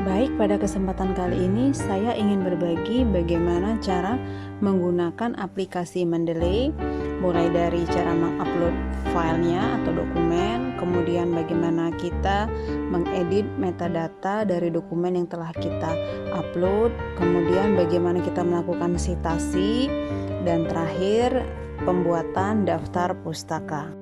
Baik, pada kesempatan kali ini saya ingin berbagi bagaimana cara menggunakan aplikasi Mendeley, mulai dari cara mengupload filenya atau dokumen, kemudian bagaimana kita mengedit metadata dari dokumen yang telah kita upload, kemudian bagaimana kita melakukan sitasi, dan terakhir pembuatan daftar pustaka.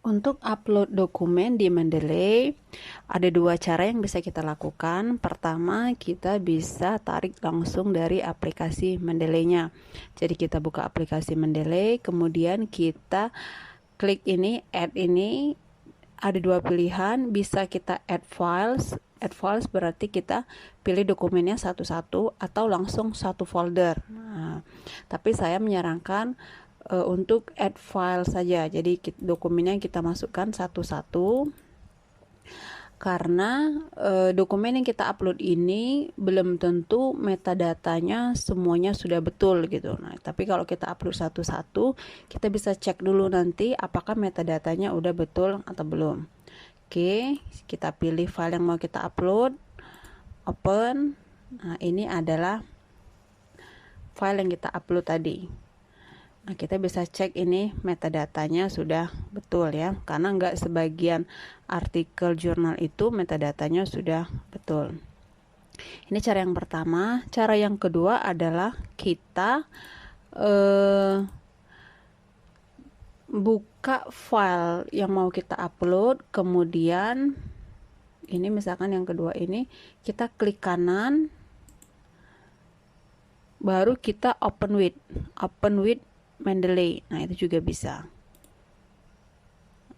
Untuk upload dokumen di Mendeley, ada dua cara yang bisa kita lakukan. Pertama, kita bisa tarik langsung dari aplikasi Mendeley-nya. Jadi kita buka aplikasi Mendeley, kemudian kita klik ini, add ini. Ada dua pilihan, bisa kita add files. Add files berarti kita pilih dokumennya satu-satu atau langsung satu folder. Nah, tapi saya menyarankan untuk add file saja. Jadi dokumennya kita masukkan satu-satu, karena dokumen yang kita upload ini belum tentu metadatanya semuanya sudah betul gitu. Nah, tapi kalau kita upload satu-satu, kita bisa cek dulu nanti apakah metadatanya udah betul atau belum. Oke, kita pilih file yang mau kita upload, open. Nah, ini adalah file yang kita upload tadi. Nah, kita bisa cek ini metadatanya sudah betul ya, karena nggak sebagian artikel jurnal itu metadatanya sudah betul. Ini cara yang pertama. Cara yang kedua adalah kita buka file yang mau kita upload, kemudian ini misalkan yang kedua ini, kita klik kanan, baru kita open with Mendeley. Nah, itu juga bisa.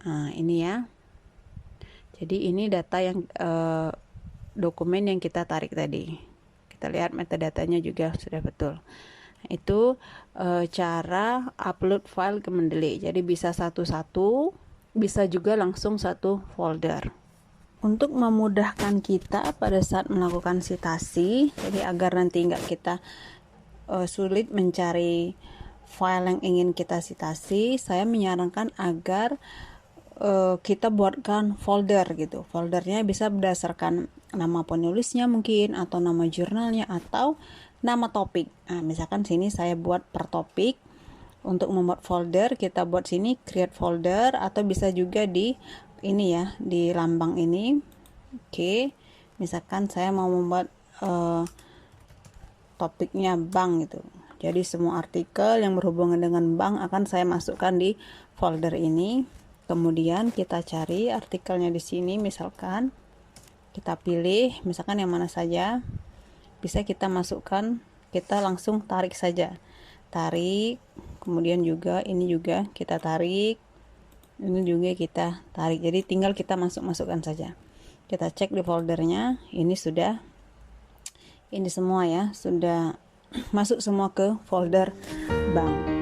Nah, ini ya. Jadi ini data yang dokumen yang kita tarik tadi. Kita lihat metadatanya juga sudah betul. Nah, itu cara upload file ke Mendeley. Jadi bisa satu-satu, bisa juga langsung satu folder. Untuk memudahkan kita pada saat melakukan sitasi, jadi agar nanti nggak kita sulit mencari file yang ingin kita sitasi, saya menyarankan agar kita buatkan folder gitu. Foldernya bisa berdasarkan nama penulisnya mungkin, atau nama jurnalnya, atau nama topik. Nah, misalkan sini saya buat per topik. Untuk membuat folder, kita buat sini create folder, atau bisa juga di ini ya, di lambang ini. Oke, misalkan saya mau membuat topiknya bank gitu. Jadi semua artikel yang berhubungan dengan bank akan saya masukkan di folder ini. Kemudian kita cari artikelnya di sini, misalkan kita pilih misalkan yang mana saja. Bisa kita masukkan, kita langsung tarik saja. Tarik, kemudian juga ini juga kita tarik. Ini juga kita tarik. Jadi tinggal kita masukkan saja. Kita cek di foldernya, ini sudah, ini semua ya, sudah masuk semua ke folder bank.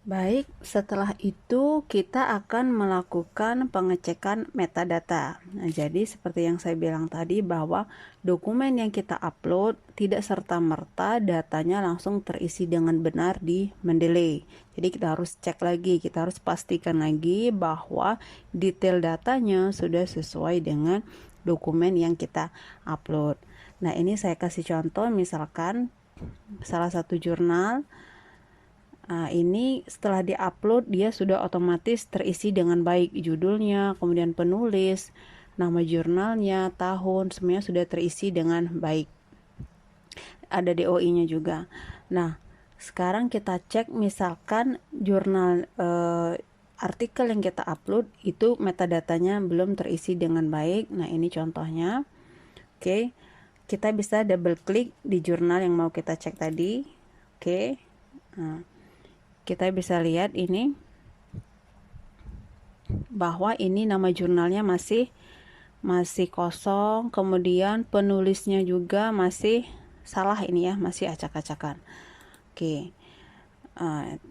Baik, setelah itu kita akan melakukan pengecekan metadata. Nah, jadi seperti yang saya bilang tadi, bahwa dokumen yang kita upload tidak serta-merta datanya langsung terisi dengan benar di Mendeley. Jadi kita harus cek lagi, kita harus pastikan lagi bahwa detail datanya sudah sesuai dengan dokumen yang kita upload. Nah, ini saya kasih contoh, misalkan salah satu jurnal. Nah, ini setelah diupload dia sudah otomatis terisi dengan baik, judulnya, kemudian penulis, nama jurnalnya, tahun, semuanya sudah terisi dengan baik. Ada DOI-nya juga. Nah, sekarang kita cek misalkan jurnal artikel yang kita upload itu metadatanya belum terisi dengan baik. Nah, ini contohnya. Oke. Kita bisa double klik di jurnal yang mau kita cek tadi. Oke. Nah, kita bisa lihat ini bahwa ini nama jurnalnya masih kosong, kemudian penulisnya juga masih salah ini ya, masih acak-acakan. Oke.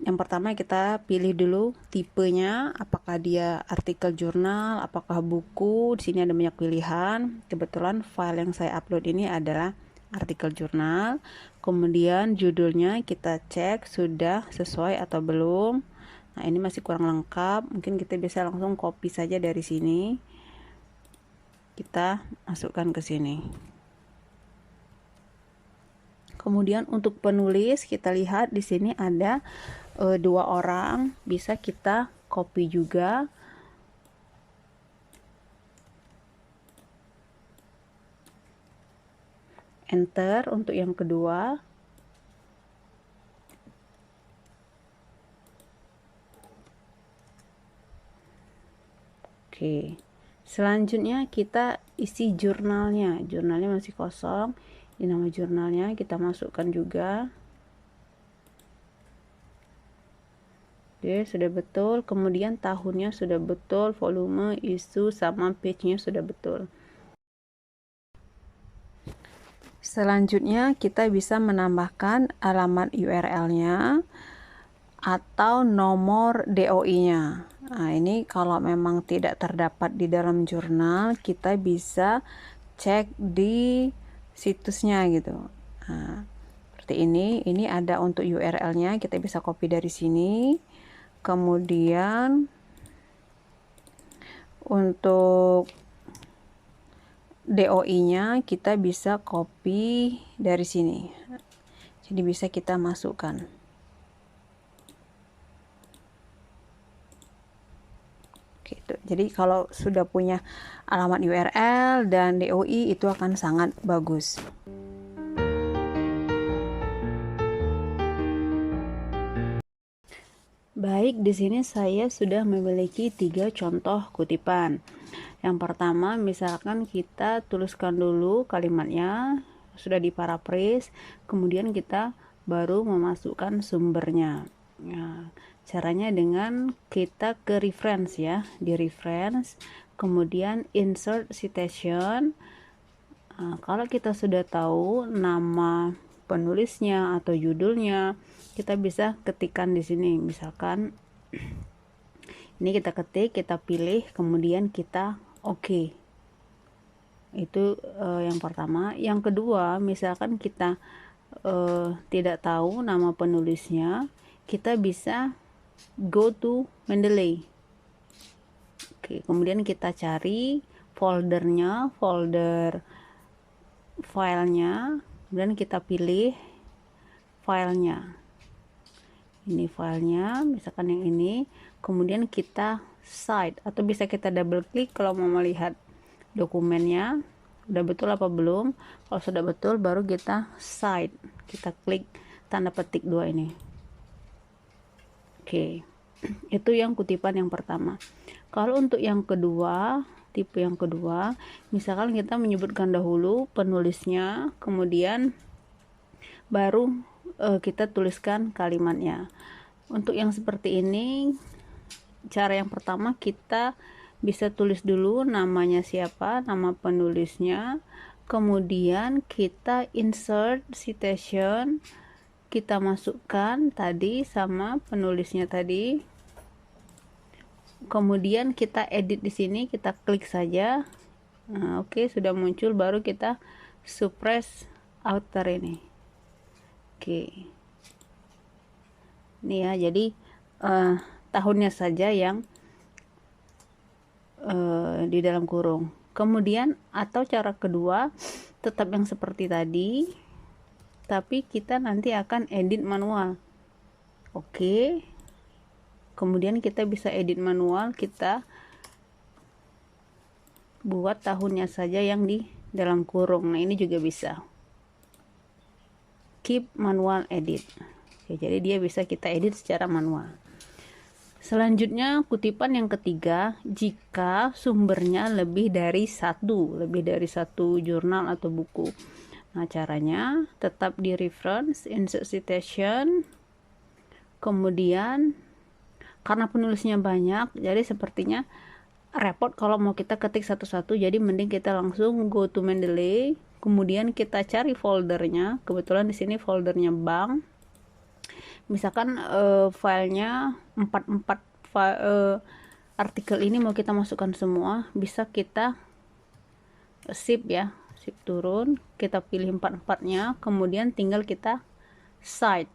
Yang pertama kita pilih dulu tipenya, apakah dia artikel jurnal, apakah buku. Di sini ada banyak pilihan. Kebetulan file yang saya upload ini adalah artikel jurnal, kemudian judulnya kita cek sudah sesuai atau belum. Nah, ini masih kurang lengkap, mungkin kita bisa langsung copy saja dari sini, kita masukkan ke sini. Kemudian untuk penulis, kita lihat di sini ada 2 orang, bisa kita copy juga. Enter untuk yang kedua. Oke. Selanjutnya kita isi jurnalnya. Jurnalnya masih kosong. Ini nama jurnalnya kita masukkan juga. Oke, sudah betul. Kemudian tahunnya sudah betul, volume, isu, sama page-nya sudah betul. Selanjutnya kita bisa menambahkan alamat URL-nya atau nomor DOI-nya. Nah, ini kalau memang tidak terdapat di dalam jurnal, kita bisa cek di situsnya gitu. Nah, seperti ini ada untuk URL-nya, kita bisa copy dari sini. Kemudian untuk DOI-nya kita bisa copy dari sini. Jadi bisa kita masukkan. Gitu. Jadi kalau sudah punya alamat URL dan DOI itu akan sangat bagus. Baik, di sini saya sudah memiliki 3 contoh kutipan. Yang pertama, misalkan kita tuliskan dulu kalimatnya, sudah diparaphrase, kemudian kita baru memasukkan sumbernya. Nah, caranya dengan kita ke reference ya, di reference, kemudian insert citation. Nah, kalau kita sudah tahu nama penulisnya atau judulnya, kita bisa ketikkan di sini. Misalkan ini kita ketik, kita pilih, kemudian kita oke. Itu yang pertama. Yang kedua, misalkan kita tidak tahu nama penulisnya, kita bisa go to Mendeley. Oke, kemudian kita cari foldernya, folder filenya, kemudian kita pilih filenya. Ini filenya, misalkan yang ini. Kemudian kita cite atau bisa kita double klik kalau mau melihat dokumennya udah betul apa belum. Kalau sudah betul baru kita cite, kita klik tanda petik 2 ini. Oke, itu yang kutipan yang pertama. Kalau untuk yang kedua, tipe yang kedua, misalkan kita menyebutkan dahulu penulisnya, kemudian baru kita tuliskan kalimatnya. Untuk yang seperti ini, cara yang pertama kita bisa tulis dulu namanya siapa, nama penulisnya, kemudian kita insert citation, kita masukkan tadi sama penulisnya tadi, kemudian kita edit di sini, kita klik saja. Nah, oke, sudah muncul, baru kita suppress outer ini. Oke, ini ya, jadi tahunnya saja yang di dalam kurung. Kemudian atau cara kedua tetap yang seperti tadi, tapi kita nanti akan edit manual. Oke, kemudian kita bisa edit manual, kita buat tahunnya saja yang di dalam kurung. Nah, ini juga bisa keep manual edit. Oke, jadi dia bisa kita edit secara manual. Selanjutnya kutipan yang ketiga, jika sumbernya lebih dari satu jurnal atau buku. Nah, caranya tetap di reference, insert citation, kemudian karena penulisnya banyak, jadi sepertinya repot kalau mau kita ketik satu-satu, jadi mending kita langsung go to Mendeley, kemudian kita cari foldernya. Kebetulan di sini foldernya bank. Misalkan filenya 44 artikel ini mau kita masukkan semua, bisa kita sip ya, sip turun, kita pilih empat-empatnya, kemudian tinggal kita cite.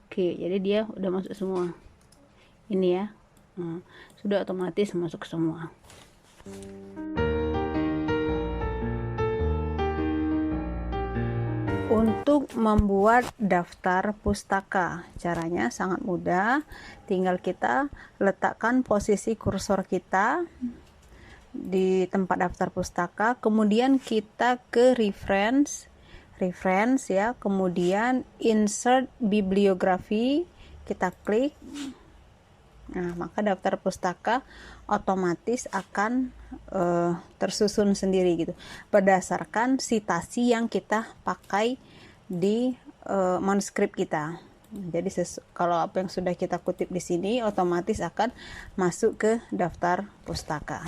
Oke, jadi dia udah masuk semua. Ini ya, sudah otomatis masuk semua. Untuk membuat daftar pustaka, caranya sangat mudah. Tinggal kita letakkan posisi kursor kita di tempat daftar pustaka, kemudian kita ke reference ya, kemudian insert bibliografi, kita klik. Nah, maka daftar pustaka otomatis akan tersusun sendiri gitu, berdasarkan citasi yang kita pakai di manuskrip kita. Jadi kalau apa yang sudah kita kutip di sini otomatis akan masuk ke daftar pustaka.